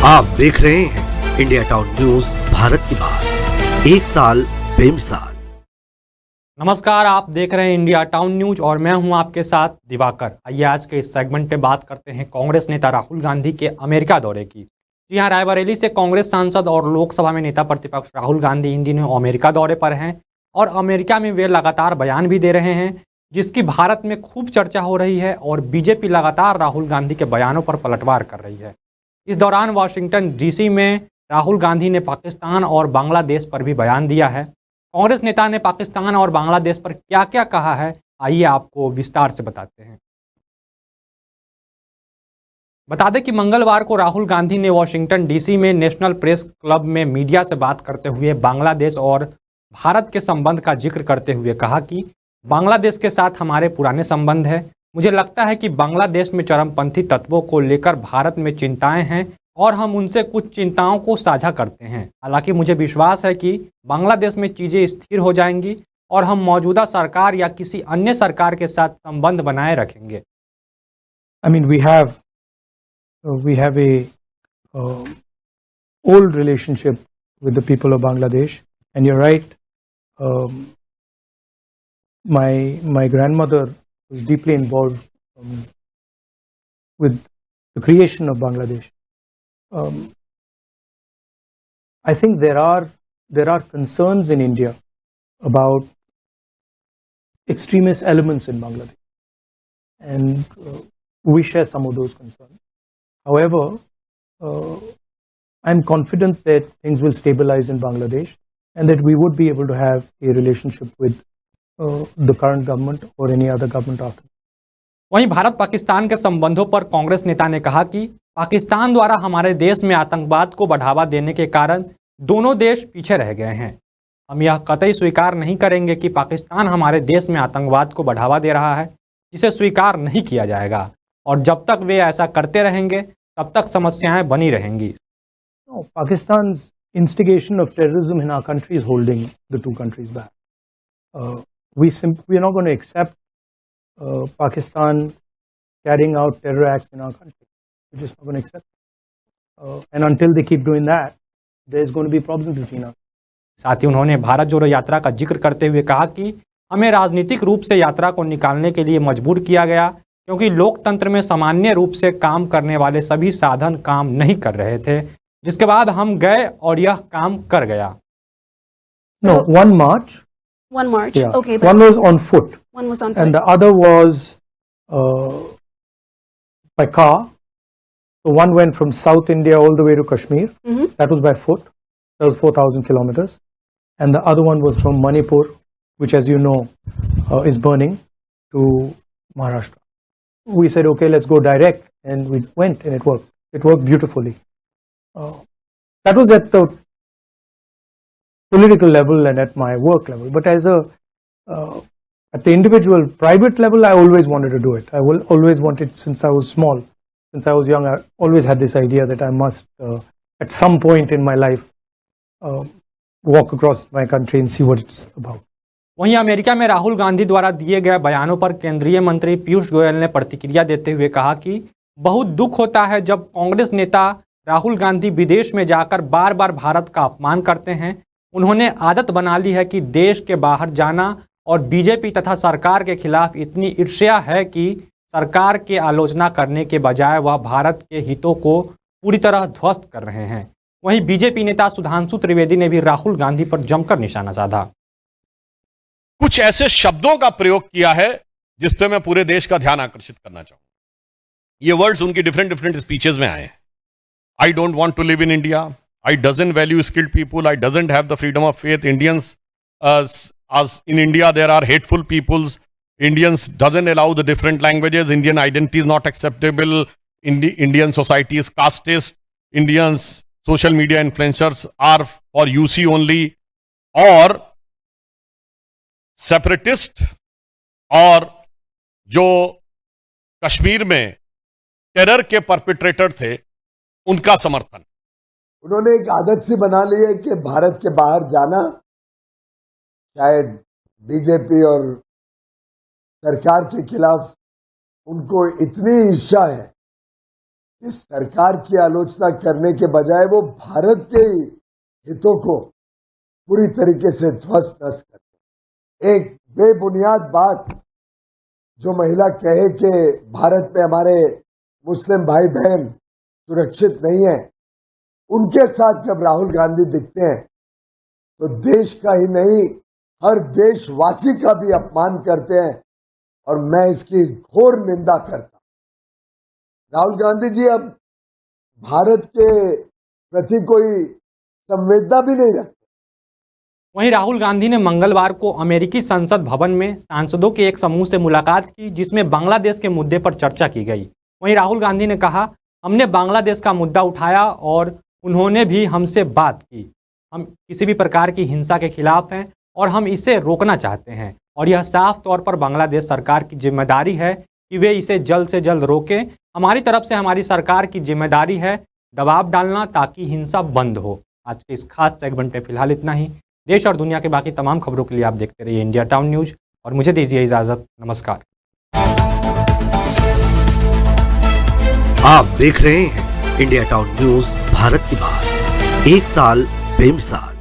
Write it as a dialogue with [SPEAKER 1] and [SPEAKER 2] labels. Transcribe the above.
[SPEAKER 1] आप देख रहे हैं इंडिया टाउन न्यूज, भारत की बात, एक साल बेमिसाल।
[SPEAKER 2] नमस्कार, आप देख रहे हैं इंडिया टाउन न्यूज और मैं हूं आपके साथ दिवाकर। आइए आज के इस सेगमेंट पे बात करते हैं कांग्रेस नेता राहुल गांधी के अमेरिका दौरे की। जी हां, रायबरेली से कांग्रेस सांसद और लोकसभा में नेता प्रतिपक्ष राहुल गांधी इन दिनों अमेरिका दौरे पर हैं और अमेरिका में वे लगातार बयान भी दे रहे हैं, जिसकी भारत में खूब चर्चा हो रही है और बीजेपी लगातार राहुल गांधी के बयानों पर पलटवार कर रही है। इस दौरान वाशिंगटन डीसी में राहुल गांधी ने पाकिस्तान और बांग्लादेश पर भी बयान दिया है। कांग्रेस नेता ने पाकिस्तान और बांग्लादेश पर क्या क्या कहा है, आइए आपको विस्तार से बताते हैं। बता दें कि मंगलवार को राहुल गांधी ने वाशिंगटन डीसी में नेशनल प्रेस क्लब में मीडिया से बात करते हुए बांग्लादेश और भारत के संबंध का जिक्र करते हुए कहा कि बांग्लादेश के साथ हमारे पुराने संबंध है। मुझे लगता है कि बांग्लादेश में चरमपंथी तत्वों को लेकर भारत में चिंताएं हैं और हम उनसे कुछ चिंताओं को साझा करते हैं। हालांकि मुझे विश्वास है कि बांग्लादेश में चीज़ें स्थिर हो जाएंगी और हम मौजूदा सरकार या किसी अन्य सरकार के साथ संबंध बनाए रखेंगे।
[SPEAKER 3] I mean, we have a old relationship with the people of Bangladesh, and you're right. My grandmother was deeply involved with the creation of Bangladesh. I think there are concerns in India about extremist elements in Bangladesh, and we share some of those concerns. However, I'm confident that things will stabilize in Bangladesh and that we would be able to have a relationship with the current government or any other government after.
[SPEAKER 2] वहीं भारत पाकिस्तान के संबंधों पर कांग्रेस नेता ने कहा कि पाकिस्तान द्वारा हमारे देश में आतंकवाद को बढ़ावा देने के कारण दोनों देश पीछे रह गए हैं। हम यह कतई स्वीकार नहीं करेंगे कि पाकिस्तान हमारे देश में आतंकवाद को बढ़ावा दे रहा है, जिसे स्वीकार नहीं किया जाएगा और जब तक वे ऐसा करते रहेंगे तब तक समस्याएं बनी रहेंगी।
[SPEAKER 3] No, Pakistan's instigation of terrorism in our country is holding the two countries back. We are not going to accept Pakistan carrying out terror acts in our country. We're just not going to accept it. And until they keep doing that, there's going to be problems between us.
[SPEAKER 2] साथ ही उन्होंने भारत जोड़ो यात्रा का जिक्र करते हुए कहा कि हमें राजनीतिक रूप से यात्रा को निकालने के लिए मजबूर किया गया, क्योंकि लोकतंत्र में सामान्य रूप से काम करने वाले सभी साधन काम नहीं कर रहे थे, जिसके बाद हम गए और यह काम कर गया।
[SPEAKER 3] No, one march.
[SPEAKER 4] One march.
[SPEAKER 3] Yeah.
[SPEAKER 4] Okay.
[SPEAKER 3] One was on foot.
[SPEAKER 4] One was on foot.
[SPEAKER 3] And the other was by car. So one went from South India all the way to Kashmir. That was by foot. That was 4,000 kilometers. And the other one was from Manipur, which, as you know, is burning, to Maharashtra. We said, okay, let's go direct, and we went, and it worked. It worked beautifully. That was at the political level and at my work level. But as at the individual, private level, I always wanted to do it. I will always wanted since I was small, since I was young. I always had this idea that I must, at some point in my life, walk across my country and see what it's about.
[SPEAKER 2] वहीं America में राहुल गांधी द्वारा दिए गए बयानों पर केंद्रीय मंत्री पीयूष गोयल ने प्रतिक्रिया देते हुए कहा कि बहुत दुख होता है जब कांग्रेस नेता राहुल गांधी विदेश में जाकर बार बार भारत का अपमान करते हैं। उन्होंने आदत बना ली है कि देश के बाहर जाना और बीजेपी तथा सरकार के खिलाफ इतनी ईर्ष्या है कि सरकार की आलोचना करने के बजाय वह भारत के हितों को पूरी तरह ध्वस्त कर रहे हैं। वहीं बीजेपी नेता सुधांशु त्रिवेदी ने भी राहुल गांधी पर जमकर निशाना साधा।
[SPEAKER 5] कुछ ऐसे शब्दों का प्रयोग किया है जिस पे मैं पूरे देश का ध्यान आकर्षित करना चाहूंगा। ये वर्ड्स उनकी डिफरेंट स्पीचेस में आए हैं। I don't want to live in India, I doesn't value skilled people, I doesn't have the freedom of faith, Indians as in India there are hateful peoples, Indians doesn't allow the different languages, Indian identity is not acceptable, Indian society is casteist, Indians social media influencers are for UC only, और separatist और जो कश्मीर में terror के perpetrator थे उनका समर्थन।
[SPEAKER 6] उन्होंने एक आदत सी बना ली है कि भारत के बाहर जाना, शायद बीजेपी और सरकार के खिलाफ उनको इतनी ईर्ष्या है कि सरकार की आलोचना करने के बजाय वो भारत के हितों को पूरी तरीके से ध्वस्त नष्ट करते। एक बेबुनियाद बात जो महिला कहे कि भारत में हमारे मुस्लिम भाई बहन सुरक्षित नहीं है, उनके साथ जब राहुल गांधी दिखते हैं तो देश का ही नहीं हर देशवासी का भी अपमान करते हैं और मैं इसकी घोर निंदा करता हूं। राहुल गांधी जी अब भारत के प्रति कोई संवेदना भी नहीं रखते।
[SPEAKER 2] वहीं राहुल गांधी ने मंगलवार को अमेरिकी संसद भवन में सांसदों के एक समूह से मुलाकात की, जिसमें बांग्लादेश के मुद्दे पर चर्चा की गई। वहीं राहुल गांधी ने कहा, हमने बांग्लादेश का मुद्दा उठाया और उन्होंने भी हमसे बात की। हम किसी भी प्रकार की हिंसा के खिलाफ हैं और हम इसे रोकना चाहते हैं और यह साफ तौर पर बांग्लादेश सरकार की जिम्मेदारी है कि वे इसे जल्द से जल्द रोकें। हमारी तरफ से हमारी सरकार की जिम्मेदारी है दबाव डालना ताकि हिंसा बंद हो। आज के इस खास सेगमेंट में फिलहाल इतना ही। देश और दुनिया के बाकी तमाम खबरों के लिए आप देखते रहिए इंडिया टाउन न्यूज और मुझे दीजिए इजाजत। नमस्कार।
[SPEAKER 1] आप देख रहे हैं इंडिया टाउन न्यूज, भारत की बात, एक साल बेमिसाल।